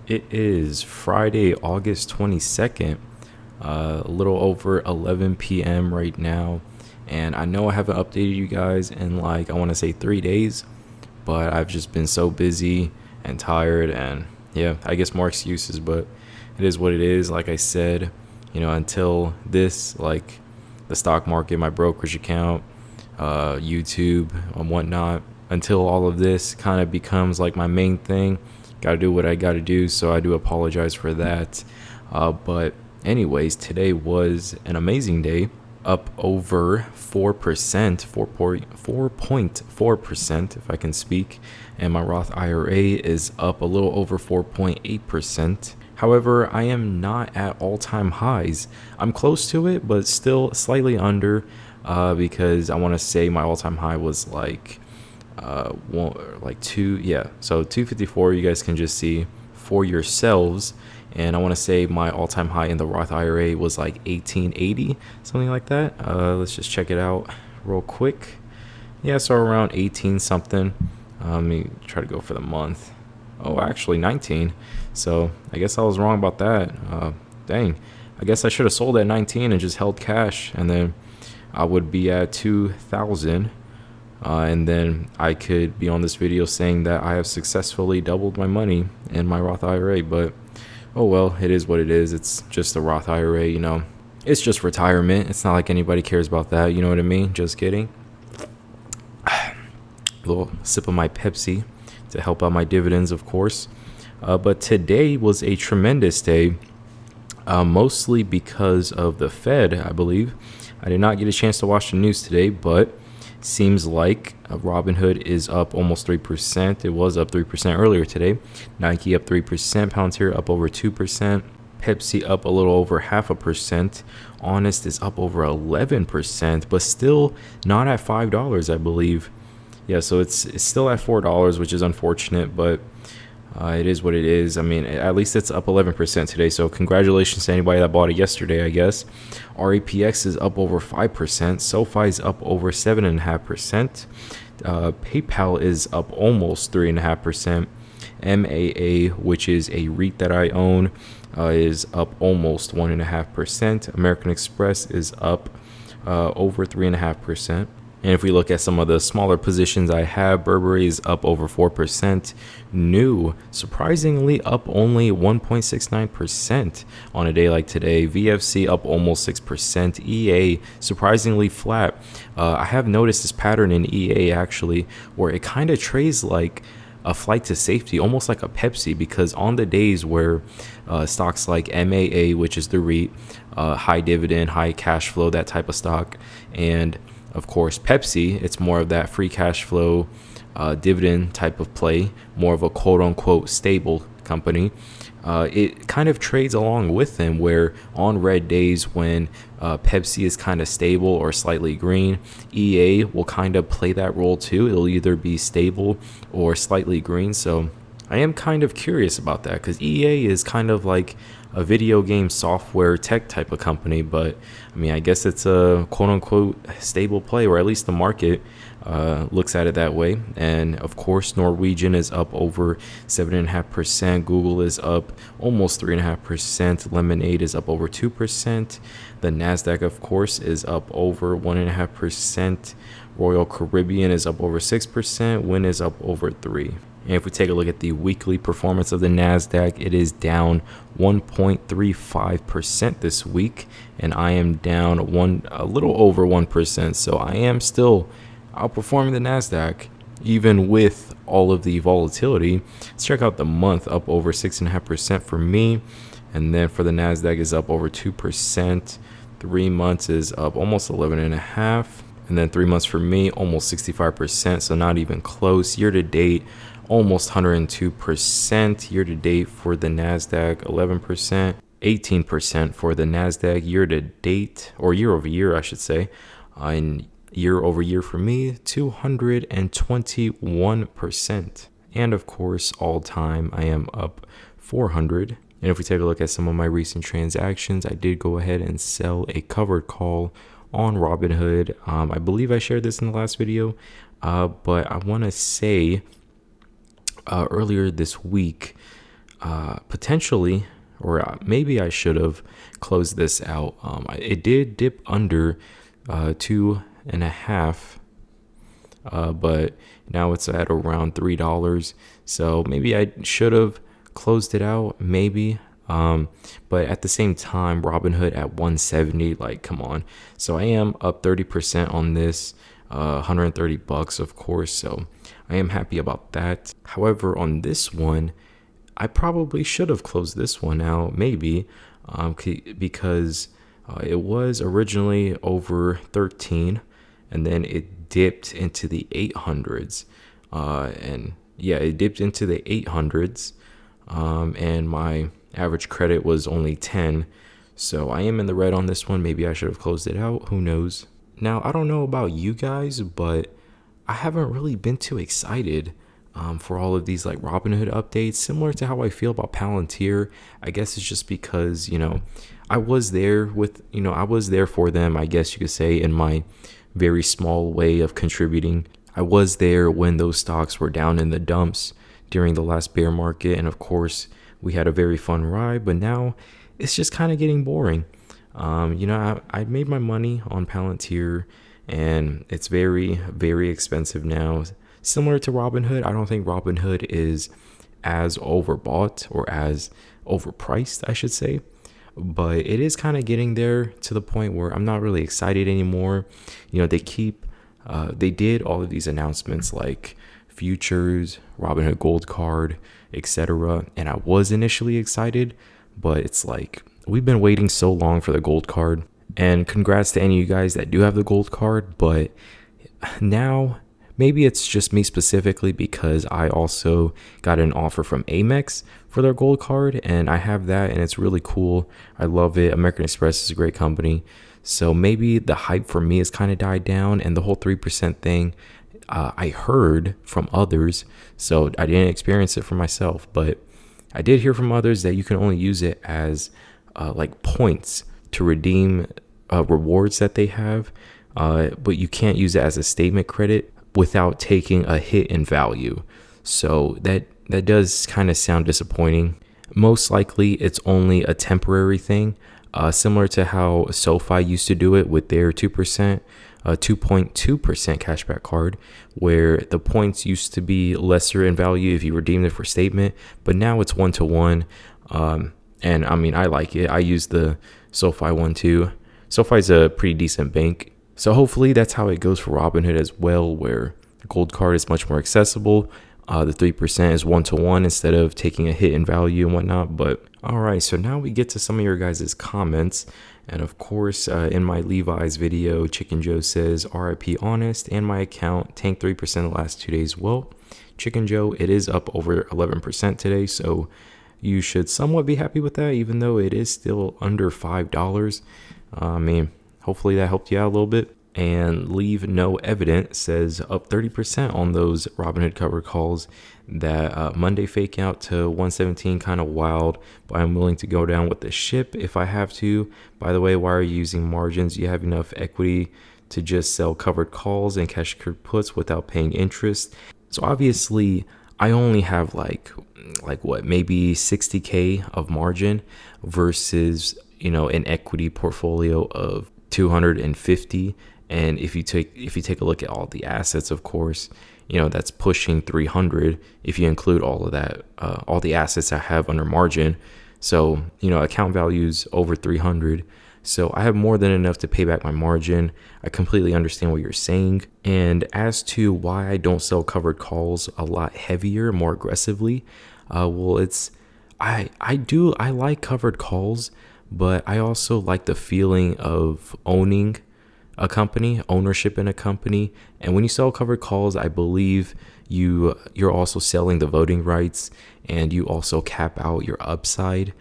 It is Friday, August 22nd, a little over 11 p.m. right now. And I know I haven't updated you guys in I want to say 3 days, but I've just been so busy and tired. And yeah, I guess more excuses, but it is what it is. Like I said, until this, the stock market, my brokerage account, YouTube and whatnot, until all of this kind of becomes like my main thing, got to do what I got to do. So I do apologize for that. But anyways, today was an amazing day, up over 4%, 4.4%, if I can speak. And my Roth IRA is up a little over 4.8%. However, I am not at all-time highs. I'm close to it, but still slightly under, because I want to say my all-time high was so 254. You guys can just see for yourselves. And I want to say my all-time high in the Roth IRA was 1880, something like that. Let's just check it out real quick. Yeah, so around 18 something. Let me try to go for the month. Oh, actually 19. So I guess I was wrong about that. Dang. I guess I should have sold at 19 and just held cash, and then I would be at 2,000. And then I could be on this video saying that I have successfully doubled my money in my Roth IRA. But oh well, it is what it is. It's just a Roth IRA, It's just retirement. It's not like anybody cares about that. You know what I mean? Just kidding. A little sip of my Pepsi to help out my dividends, of course. But today was a tremendous day, mostly because of the Fed, I believe. I did not get a chance to watch the news today, but seems like Robinhood is up almost 3%. It was up 3% earlier today. Nike up 3%. Palantir up over 2%. Pepsi up a little over 0.5%. Honest is up over 11%, but still not at $5, I believe. Yeah, so it's still at $4, which is unfortunate, but it is what it is. I mean, at least it's up 11% today, so congratulations to anybody that bought it yesterday, I guess. RAPX is up over 5%. SoFi is up over 7.5%. PayPal is up almost 3.5%. MAA, which is a REIT that I own, is up almost 1.5%. American Express is up over 3.5%. And if we look at some of the smaller positions I have, Burberry is up over 4%. New, surprisingly, up only 1.69% on a day like today. VFC up almost 6%. EA, surprisingly flat. I have noticed this pattern in EA, actually, where it kind of trades like a flight to safety, almost like a Pepsi, because on the days where stocks like MAA, which is the REIT, high dividend, high cash flow, that type of stock, and of course Pepsi, it's more of that free cash flow, dividend type of play, more of a quote unquote stable company. It kind of trades along with them, where on red days when Pepsi is kind of stable or slightly green, EA will kind of play that role too. It'll either be stable or slightly green. So I am kind of curious about that, because EA is kind of like a video game software tech type of company, but I mean, I guess it's a quote unquote stable play, or at least the market looks at it that way. And of course, Norwegian is up over 7.5%. Google is up almost 3.5%. Lemonade is up over 2%. The Nasdaq, of course, is up over 1.5%. Royal Caribbean is up over 6%. Win is up over 3%. And if we take a look at the weekly performance of the NASDAQ, it is down 1.35% this week, and I am down a little over 1%. So I am still outperforming the NASDAQ, even with all of the volatility. Let's check out the month, up over 6.5% for me. And then for the NASDAQ is up over 2%. 3 months is up almost 11.5%. And then 3 months for me, almost 65%. So not even close. Year to date, almost 102%. Year to date for the NASDAQ, 11%. 18% for the NASDAQ year to date, or year over year, I should say. And year over year for me, 221%. And of course, all time, I am up 400. And if we take a look at some of my recent transactions, I did go ahead and sell a covered call on Robinhood. I believe I shared this in the last video, but I want to say earlier this week, potentially, or maybe I should have closed this out. It did dip under 2.5, but now it's at around $3. So maybe I should have closed it out, maybe. But at the same time, Robinhood at 170, like, come on. So I am up 30% on this, $130, of course. So I am happy about that. However, on this one, I probably should have closed this one out, maybe, because it was originally over 13, and then it dipped into the 800s. And yeah, it dipped into the 800s, and my average credit was only 10. So I am in the red on this one. Maybe I should have closed it out. Who knows? Now, I don't know about you guys, but I haven't really been too excited for all of these like Robinhood updates, similar to how I feel about Palantir. I guess it's just because, I was there for them, I guess you could say, in my very small way of contributing. I was there when those stocks were down in the dumps during the last bear market. And of course, we had a very fun ride, but now it's just kind of getting boring. I made my money on Palantir, and it's very, very expensive now. Similar to Robinhood, I don't think Robinhood is as overbought or as overpriced, I should say. But it is kind of getting there to the point where I'm not really excited anymore. They did all of these announcements like futures, Robinhood Gold Card, etc. And I was initially excited, but it's like we've been waiting so long for the Gold Card. And congrats to any of you guys that do have the Gold Card, but now maybe it's just me specifically because I also got an offer from Amex for their Gold Card, and I have that, and it's really cool. I love it. American Express is a great company. So maybe the hype for me has kind of died down, and the whole 3% thing, I heard from others, so I didn't experience it for myself, but I did hear from others that you can only use it as like points to redeem rewards that they have, but you can't use it as a statement credit without taking a hit in value. So that does kind of sound disappointing. Most likely it's only a temporary thing, similar to how SoFi used to do it with their 2%, 2.2% cashback card, where the points used to be lesser in value if you redeemed it for statement, but now it's 1-to-1. And I mean, I like it. I use the SoFi one too. SoFi is a pretty decent bank. So hopefully that's how it goes for Robinhood as well, where the Gold Card is much more accessible. The 3% is 1-to-1 instead of taking a hit in value and whatnot. But all right, so now we get to some of your guys' comments. And of course, in my Levi's video, Chicken Joe says, RIP Honest, and my account tanked 3% the last 2 days. Well, Chicken Joe, it is up over 11% today. So you should somewhat be happy with that, even though it is still under $5. I mean, hopefully that helped you out a little bit. And Leave No Evidence says up 30% on those Robinhood covered calls. That Monday fake out to 117 kind of wild, but I'm willing to go down with the ship if I have to. By the way, why are you using margins? You have enough equity to just sell covered calls and cash secured puts without paying interest. So obviously I only have like what, maybe 60K of margin versus, an equity portfolio of 250. And if you take a look at all the assets, of course, that's pushing 300 if you include all of that, all the assets I have under margin. So, account values over 300. So I have more than enough to pay back my margin. I completely understand what you're saying. And as to why I don't sell covered calls a lot heavier, more aggressively, well, I like covered calls, but I also like the feeling of owning a company, ownership in a company. And when you sell covered calls, I believe you're also selling the voting rights, and you also cap out your upside.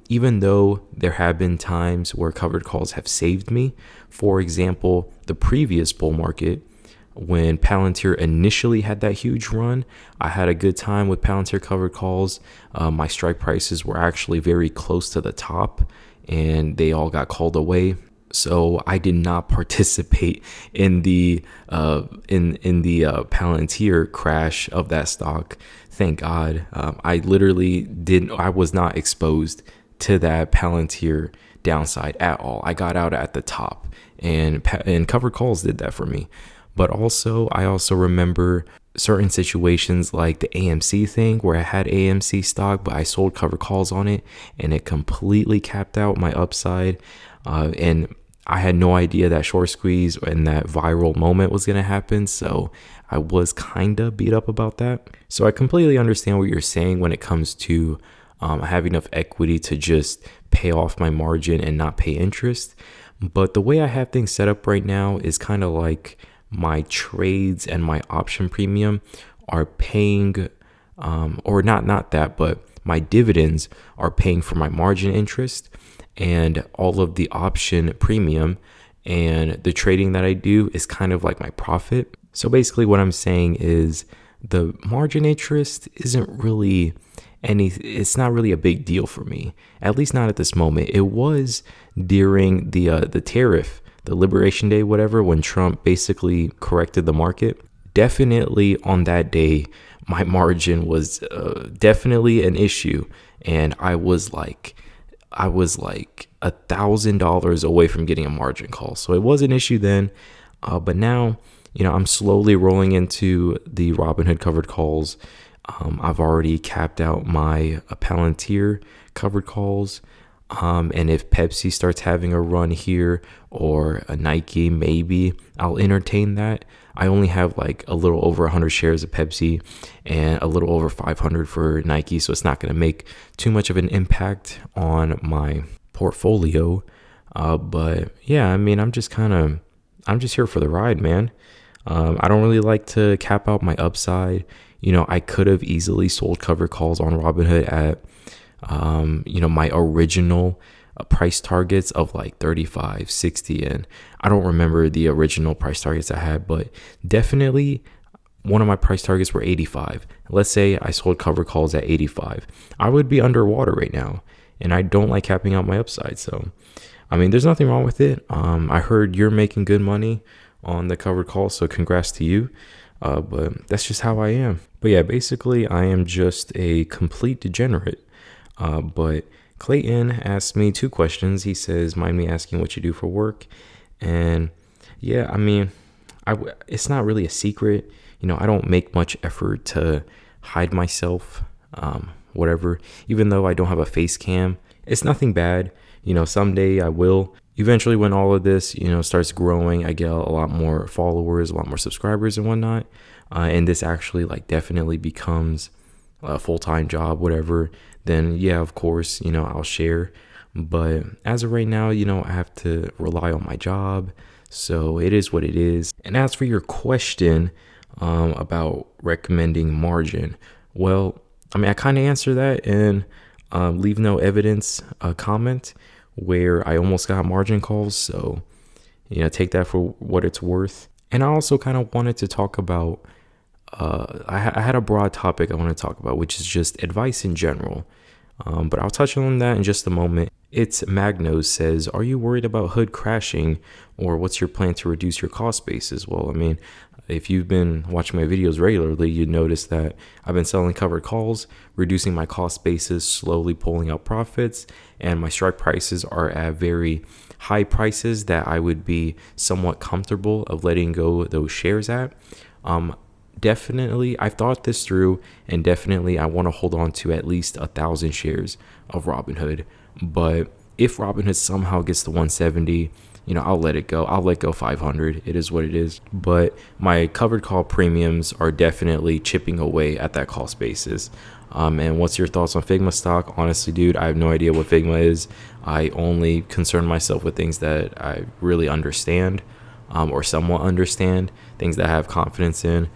Even though there have been times where covered calls have saved me. For example, the previous bull market, when Palantir initially had that huge run, I had a good time with Palantir covered calls. My strike prices were actually very close to the top, and they all got called away. So I did not participate in the Palantir crash of that stock. thank God. I was not exposed to that Palantir downside at all. I got out at the top, and covered calls did that for me. But also, I also remember certain situations like the AMC thing where I had AMC stock, but I sold covered calls on it and it completely capped out my upside. And I had no idea that short squeeze and that viral moment was going to happen. So I was kind of beat up about that. So I completely understand what you're saying when it comes to having enough equity to just pay off my margin and not pay interest. But the way I have things set up right now is kind of like my trades and my option premium are paying, or not that, but my dividends are paying for my margin interest, and all of the option premium and the trading that I do is kind of like my profit. So basically what I'm saying is the margin interest isn't really it's not really a big deal for me, at least not at this moment. It was during the tariff, the Liberation Day, whatever, when Trump basically corrected the market. Definitely on that day, my margin was definitely an issue, and I was like $1,000 away from getting a margin call. So it was an issue then, but now, I'm slowly rolling into the Robinhood covered calls. I've already capped out my Palantir covered calls. And if Pepsi starts having a run here, or a Nike, maybe I'll entertain that. I only have like a little over 100 shares of Pepsi and a little over 500 for Nike. So it's not going to make too much of an impact on my portfolio. But yeah, I'm just here for the ride, man. I don't really like to cap out my upside. I could have easily sold cover calls on Robinhood at, my original price targets of like 35, 60. And I don't remember the original price targets I had, but definitely one of my price targets were 85. Let's say I sold cover calls at 85. I would be underwater right now, and I don't like capping out my upside. So, there's nothing wrong with it. I heard you're making good money on the covered call, so congrats to you. But that's just how I am. But yeah, basically I am just a complete degenerate. But Clayton asked me 2 questions. He says, mind me asking what you do for work. And yeah, it's not really a secret. I don't make much effort to hide myself, whatever, even though I don't have a face cam. It's nothing bad. Someday I will. Eventually, when all of this, starts growing, I get a lot more followers, a lot more subscribers and whatnot. And this actually definitely becomes a full-time job, whatever, then yeah, of course, I'll share. But as of right now, I have to rely on my job. So it is what it is. And as for your question about recommending margin, well, I kind of answer that in leave no evidence comment, where I almost got margin calls. So, take that for what it's worth. And I also kind of wanted to talk about, I had a broad topic I want to talk about, which is just advice in general. But I'll touch on that in just a moment. It's Magnos says, are you worried about Hood crashing, or what's your plan to reduce your cost basis? Well, if you've been watching my videos regularly, you'd notice that I've been selling covered calls, reducing my cost basis, slowly pulling out profits, and my strike prices are at very high prices that I would be somewhat comfortable of letting go those shares at. Definitely, I've thought this through, and definitely I want to hold on to at least 1,000 shares of Robinhood. But if Robinhood somehow gets to 170, I'll let it go. I'll let go 500. It is what it is. But my covered call premiums are definitely chipping away at that cost basis. And what's your thoughts on Figma stock? Honestly, dude, I have no idea what Figma is. I only concern myself with things that I really understand, or somewhat understand, things that I have confidence in.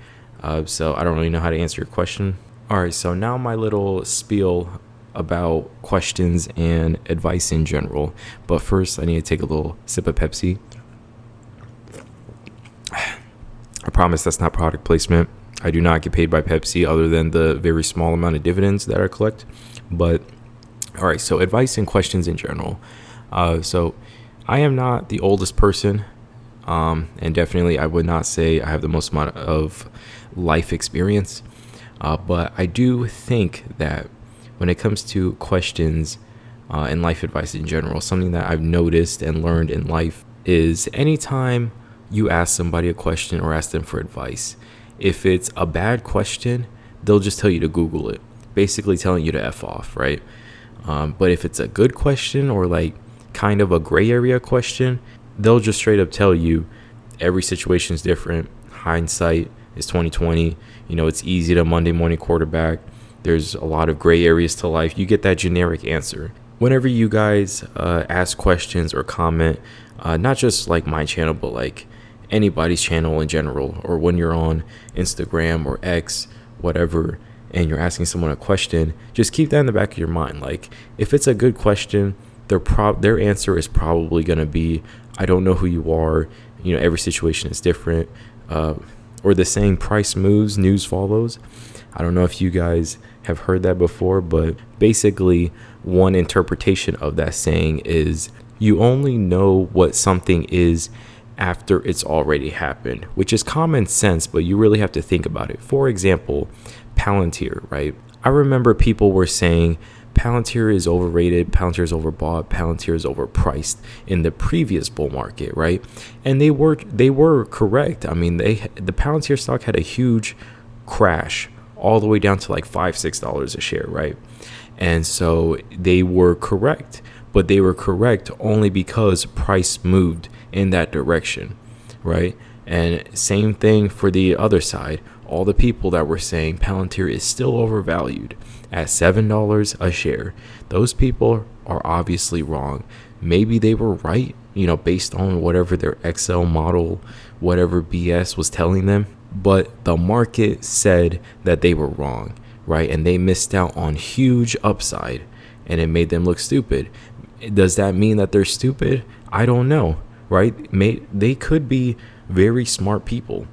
So I don't really know how to answer your question. All right, so now my little spiel about questions and advice in general. But first, I need to take a little sip of Pepsi. I promise that's not product placement. I do not get paid by Pepsi other than the very small amount of dividends that I collect. But all right, so advice and questions in general. So I am not the oldest person. And definitely I would not say I have the most amount of life experience. But I do think that when it comes to questions and life advice in general, something that I've noticed and learned in life is anytime you ask somebody a question or ask them for advice, if it's a bad question, they'll just tell you to Google it, basically telling you to F off, right? But if it's a good question or like kind of a gray area question, they'll just straight up tell you every situation is different. Hindsight is 2020. It's easy to Monday morning quarterback. There's a lot of gray areas to life. You get that generic answer. Whenever you guys ask questions or comment, not just like my channel, but like anybody's channel in general, or when you're on Instagram or X, whatever, and you're asking someone a question, just keep that in the back of your mind. Like, if it's a good question, their answer is probably going to be, I don't know who you are. Every situation is different. Or the saying, price moves, news follows. I don't know if you guys have heard that before, but basically one interpretation of that saying is you only know what something is after it's already happened, which is common sense, but you really have to think about it. For example, Palantir, right? I remember people were saying Palantir is overrated, Palantir is overbought, Palantir is overpriced in the previous bull market, right? And they were correct. I mean, the Palantir stock had a huge crash all the way down to like $5-6 a share, right? And so they were correct, but they were correct only because price moved in that direction, right? And same thing for the other side. All the people that were saying Palantir is still overvalued at $7 a share, those people are obviously wrong. Maybe they were right, based on whatever their Excel model, whatever BS was telling them, but the market said that they were wrong, right? And they missed out on huge upside, and it made them look stupid. Does that mean that they're stupid? I don't know, right? They could be very smart people,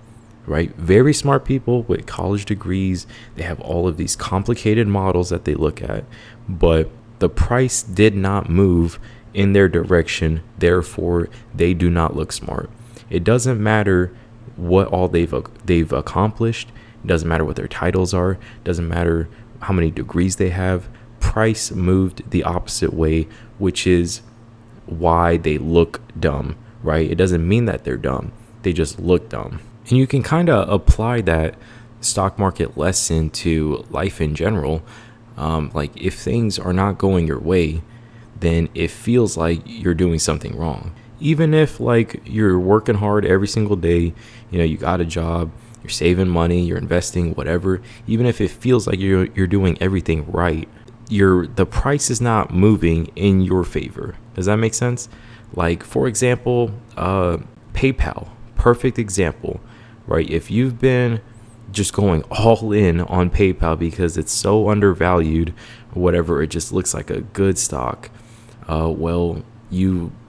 right? Very smart people with college degrees. They have all of these complicated models that they look at, but the price did not move in their direction. Therefore, they do not look smart. It doesn't matter what all they've accomplished. It doesn't matter what their titles are. It doesn't matter how many degrees they have. Price moved the opposite way, which is why they look dumb, right? It doesn't mean that they're dumb. They just look dumb. And you can kind of apply that stock market lesson to life in general. Like, if things are not going your way, then it feels like you're doing something wrong. Even if like you're working hard every single day, you got a job, you're saving money, you're investing, whatever. Even if it feels like you're doing everything right, the price is not moving in your favor. Does that make sense? Like, for example, PayPal, perfect example, right? If you've been just going all in on PayPal because it's so undervalued, or whatever, it just looks like a good stock.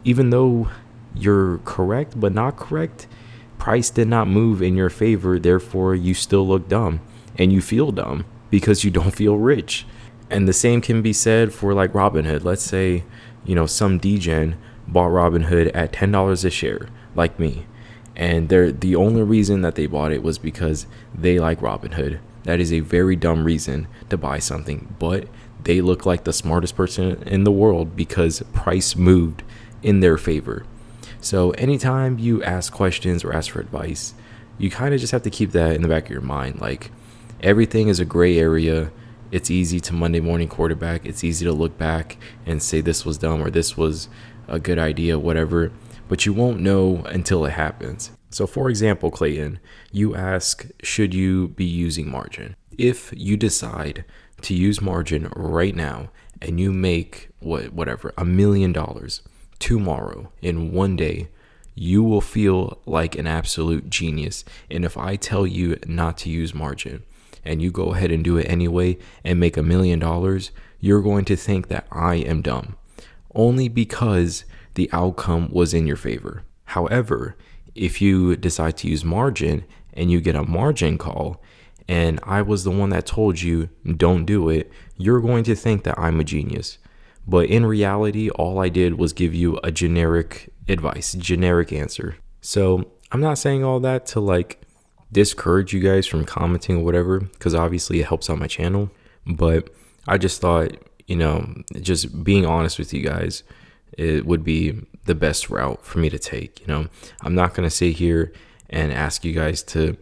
Even though you're correct but not correct, price did not move in your favor. Therefore, you still look dumb and you feel dumb because you don't feel rich. And the same can be said for like Robinhood. Let's say, some degen bought Robinhood at $10 a share, like me. And the only reason that they bought it was because they like Robinhood. That is a very dumb reason to buy something, but they look like the smartest person in the world because price moved in their favor. So anytime you ask questions or ask for advice, you kind of just have to keep that in the back of your mind. Like, everything is a gray area. It's easy to Monday morning quarterback. It's easy to look back and say this was dumb or this was a good idea, whatever, but you won't know until it happens. So for example, Clayton, you ask, should you be using margin? If you decide to use margin right now and you make $1 million tomorrow in one day, you will feel like an absolute genius. And if I tell you not to use margin and you go ahead and do it anyway and make $1 million, you're going to think that I am dumb, only because the outcome was in your favor. However, if you decide to use margin and you get a margin call and I was the one that told you don't do it, you're going to think that I'm a genius. But in reality, all I did was give you a generic advice, generic answer. So I'm not saying all that to like discourage you guys from commenting or whatever, because obviously it helps out my channel. But I just thought, just being honest with you guys, it would be the best route for me to take. I'm not going to sit here and ask you guys to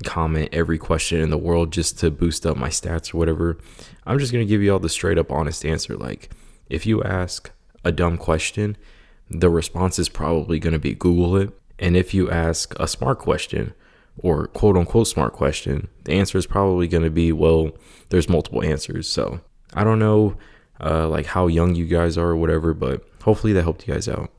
comment every question in the world just to boost up my stats or whatever. I'm just going to give you all the straight up honest answer. Like, if you ask a dumb question, the response is probably going to be Google it. And if you ask a smart question, or quote unquote smart question, the answer is probably going to be, well, there's multiple answers. So I don't know like how young you guys are or whatever, but hopefully that helped you guys out.